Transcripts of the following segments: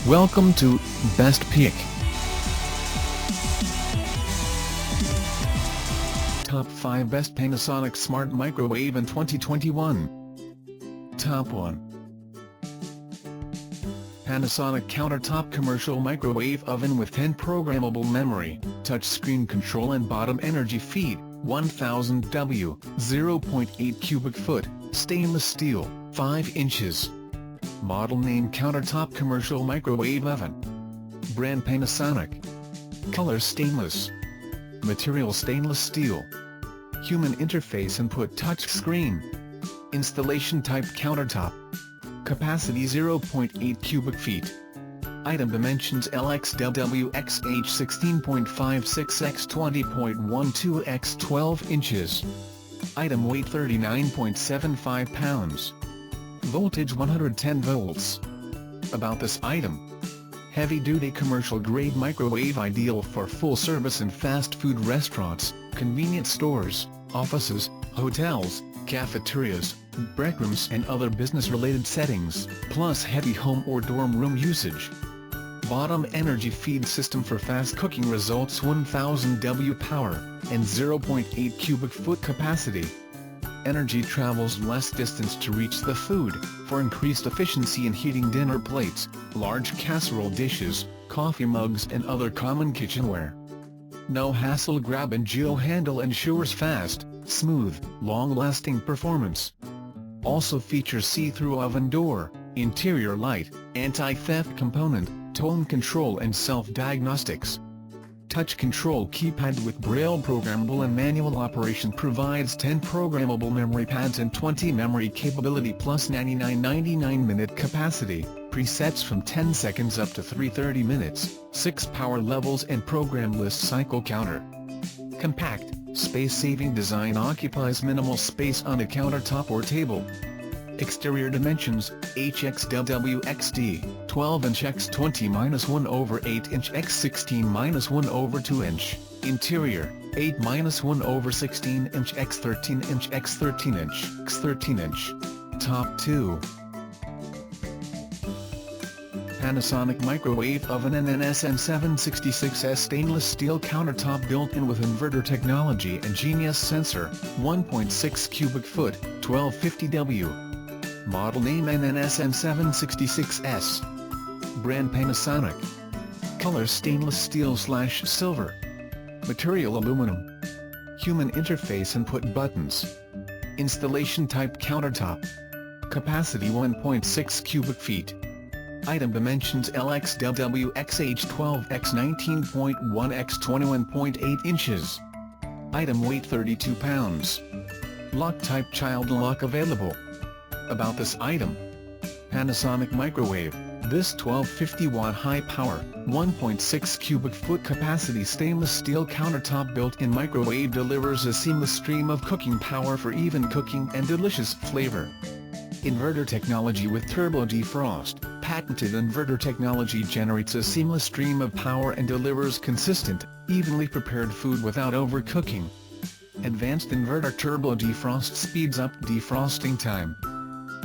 Welcome to Best Pick. Top 5 Best Panasonic Smart Microwave in 2021. Top 1. Panasonic Countertop Commercial Microwave Oven with 10 Programmable Memory, Touchscreen Control and Bottom Energy Feed, 1000 W, 0.8 cubic foot, Stainless Steel, 5 inches. Model name Countertop Commercial Microwave Oven. Brand Panasonic. Color Stainless. Material Stainless Steel. Human Interface Input Touchscreen. Installation Type Countertop. Capacity 0.8 cubic feet. Item Dimensions LXWXH 16.56 x 20.12 x 12 inches. Item Weight 39.75 pounds. Voltage 110 volts. About this item. Heavy-duty commercial-grade microwave ideal for full-service and fast food restaurants, convenience stores, offices, hotels, cafeterias, break rooms and other business-related settings, plus heavy home or dorm room usage. Bottom energy feed system for fast cooking results 1000 W power, and 0.8 cubic foot capacity. Energy travels less distance to reach the food, for increased efficiency in heating dinner plates, large casserole dishes, coffee mugs and other common kitchenware. No hassle grab and go handle ensures fast, smooth, long-lasting performance. Also features see-through oven door, interior light, anti-theft component, tone control and self-diagnostics. Touch control keypad with Braille programmable and manual operation provides 10 programmable memory pads and 20 memory capability plus 99 minute capacity, presets from 10 seconds up to 330 minutes, 6 power levels and program list cycle counter. Compact, space-saving design occupies minimal space on a countertop or table. Exterior dimensions, HXWXD, 12" x 20-1/8" x 16-1/2". Interior, 8-1/16" x 13" x 13" x 13". Top 2. Panasonic Microwave Oven NNSN766S Stainless Steel Countertop built-in with inverter technology and Genius sensor, 1.6 cubic foot, 1250 W. Model name NNSN766S. Brand Panasonic. Color Stainless Steel/Silver. Material Aluminum. Human Interface Input Buttons. Installation Type Countertop. Capacity 1.6 cubic feet. Item Dimensions LXWXH 12 x 19.1 x 21.8 inches. Item Weight 32 pounds. Lock Type Child Lock available. About this item. Panasonic Microwave. This 1250-watt high-power, 1.6 cubic foot capacity stainless steel countertop built-in microwave delivers a seamless stream of cooking power for even cooking and delicious flavor. Inverter technology with turbo defrost. Patented inverter technology generates a seamless stream of power and delivers consistent, evenly prepared food without overcooking. Advanced inverter turbo defrost speeds up defrosting time.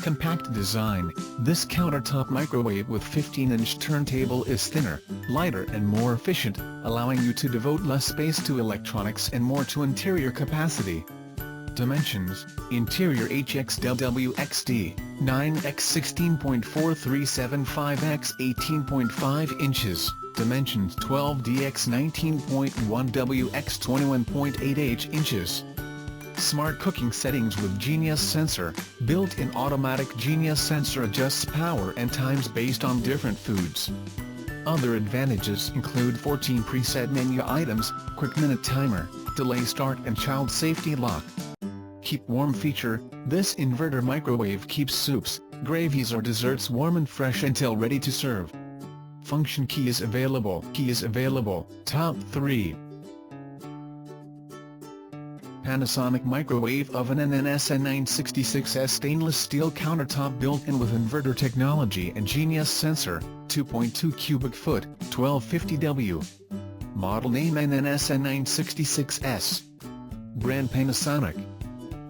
Compact design. This countertop microwave with 15-inch turntable is thinner, lighter and more efficient, allowing you to devote less space to electronics and more to interior capacity. Dimensions: Interior HXWXD, 9x 16.4375x 18.5 inches, Dimensions 12DX 19.1W x 21.8 inches. Smart cooking settings with Genius sensor. Built-in automatic Genius sensor adjusts power and times based on different foods. Other advantages include 14 preset menu items, quick minute timer, delay start and child safety lock. Keep warm feature. This inverter microwave keeps soups, gravies or desserts warm and fresh until ready to serve. Function key is available. Top 3. Panasonic Microwave Oven NNSN966S Stainless Steel Countertop built-in with inverter technology and Genius sensor, 2.2 cubic foot, 1250 W. Model name NNSN966S. Brand Panasonic.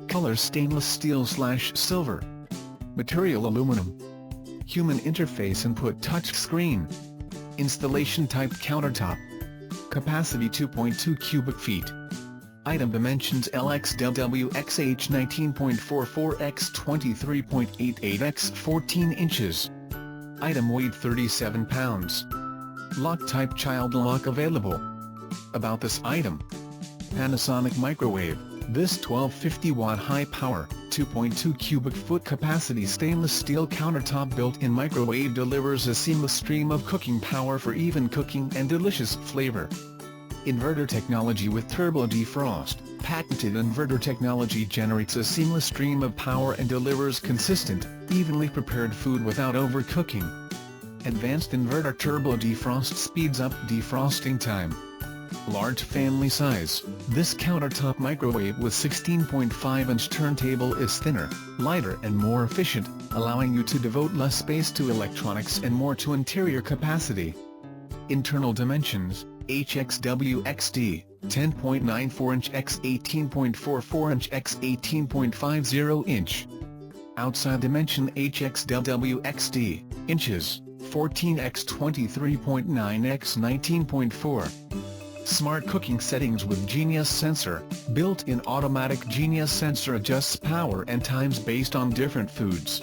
Color Stainless Steel/Silver. Material Aluminum. Human interface input touch screen. Installation type countertop. Capacity 2.2 cubic feet. Item dimensions LXWXH 19.44 x 23.88 x 14 inches. Item weight 37 pounds. Lock type child lock available. About this item. Panasonic microwave. This 1250 watt high power, 2.2 cubic foot capacity stainless steel countertop built-in microwave delivers a seamless stream of cooking power for even cooking and delicious flavor. Inverter technology with turbo defrost. Patented inverter technology generates a seamless stream of power and delivers consistent, evenly prepared food without overcooking. Advanced inverter turbo defrost speeds up defrosting time. Large family size. This countertop microwave with 16.5-inch turntable is thinner, lighter and more efficient, allowing you to devote less space to electronics and more to interior capacity. Internal dimensions, HXWXD, 10.94-inch x 18.44-inch x 18.50-inch. Outside dimension HXWXD, inches, 14x 23.9x 19.4. Smart cooking settings with Genius sensor. Built-in automatic Genius sensor adjusts power and times based on different foods.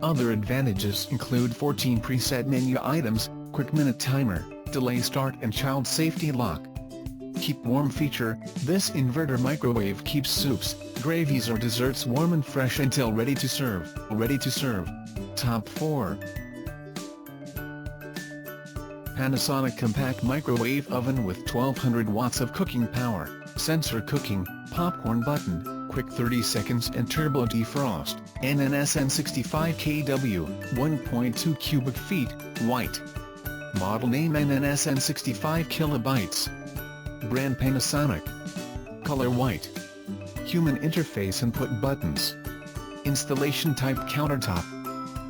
Other advantages include 14 preset menu items, quick minute timer, delay start and child safety lock. Keep warm feature. This inverter microwave keeps soups, gravies or desserts warm and fresh until ready to serve. Top 4. Panasonic compact microwave oven with 1200 watts of cooking power, sensor cooking, popcorn button, quick 30 seconds and turbo defrost, NNSN65kW, 1.2 cubic feet, white. Model name NNSN65 kilobytes. Brand Panasonic. Color white. Human interface input buttons. Installation type countertop.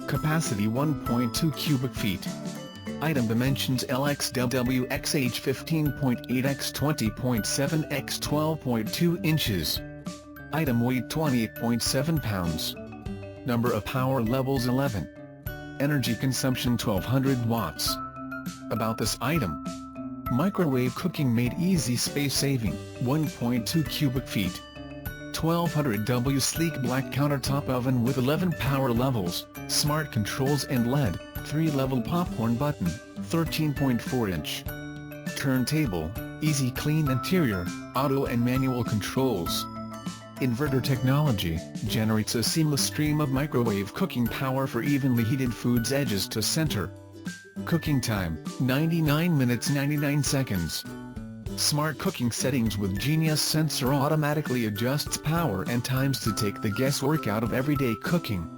Capacity 1.2 cubic feet. Item dimensions LXWXH 15.8 x 20.7 x 12.2 inches. Item weight 28.7 pounds. Number of power levels 11. Energy consumption 1200 watts. About this item. Microwave cooking made easy space saving, 1.2 cubic feet. 1200 W sleek black countertop oven with 11 power levels, smart controls and LED, 3-level popcorn button, 13.4-inch. Turntable, easy clean interior, auto and manual controls. Inverter technology, generates a seamless stream of microwave cooking power for evenly heated foods edges to center. Cooking time, 99 minutes 99 seconds. Smart cooking settings with Genius sensor automatically adjusts power and times to take the guesswork out of everyday cooking.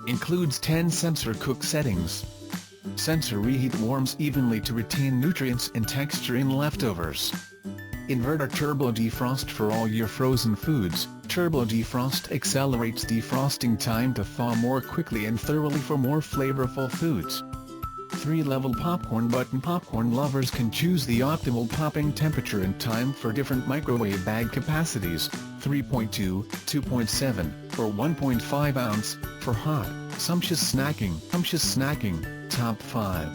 Includes 10 sensor cook settings. Sensor reheat warms evenly to retain nutrients and texture in leftovers. Inverter turbo defrost for all your frozen foods. Turbo defrost accelerates defrosting time to thaw more quickly and thoroughly for more flavorful foods. 3-level popcorn button. Popcorn lovers can choose the optimal popping temperature and time for different microwave bag capacities, 3.2, 2.7, or 1.5 ounce, for hot, sumptuous snacking. Top 5.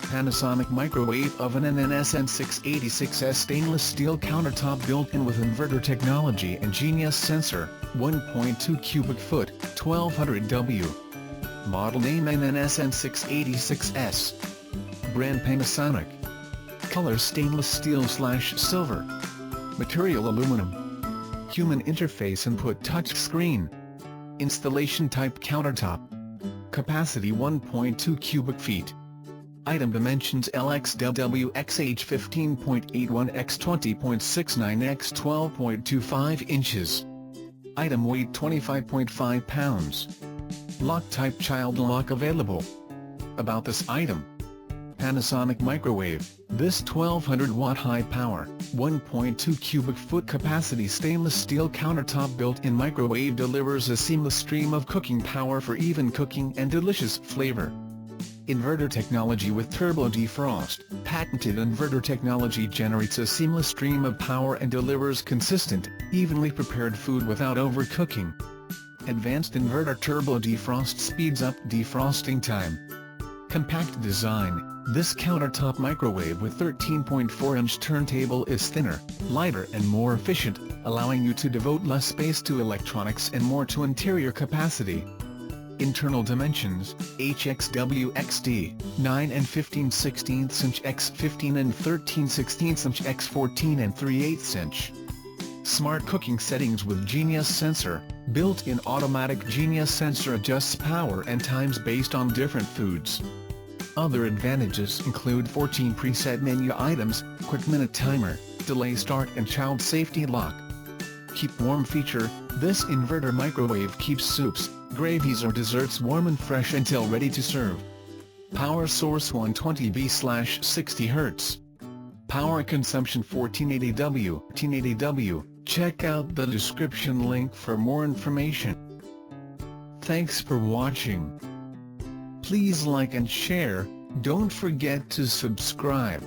Panasonic microwave oven NNSN686S stainless steel countertop built-in with inverter technology and Genius sensor, 1.2 cubic foot, 1200 W. Model name NNSN686S. Brand Panasonic. Color stainless steel/silver. Material aluminum. Human interface input touch screen. Installation type countertop. Capacity 1.2 cubic feet. Item dimensions LXWXH 15.81 x 20.69 x 12.25 inches. Item weight 25.5 pounds. Lock type child lock available. About this item. Panasonic microwave. This 1200 watt high power, 1.2 cubic foot capacity stainless steel countertop built-in microwave delivers a seamless stream of cooking power for even cooking and delicious flavor. Inverter technology with turbo defrost. Patented inverter technology generates a seamless stream of power and delivers consistent, evenly prepared food without overcooking. Advanced Inverter Turbo Defrost speeds up defrosting time. Compact design. This countertop microwave with 13.4-inch turntable is thinner, lighter and more efficient, allowing you to devote less space to electronics and more to interior capacity. Internal dimensions: HXWXD, 9 and 15/16 inch x 15 and 13/16 inch x 14 and 3/8 inch. Smart cooking settings with Genius Sensor. Built-in automatic Genius Sensor adjusts power and times based on different foods. Other advantages include 14 preset menu items, quick minute timer, delay start and child safety lock. Keep warm feature. This inverter microwave keeps soups, gravies or desserts warm and fresh until ready to serve. Power source 120V/60 Hz. Power consumption 1480W. Check out the description link for more information. Thanks for watching. Please like and share, don't forget to subscribe.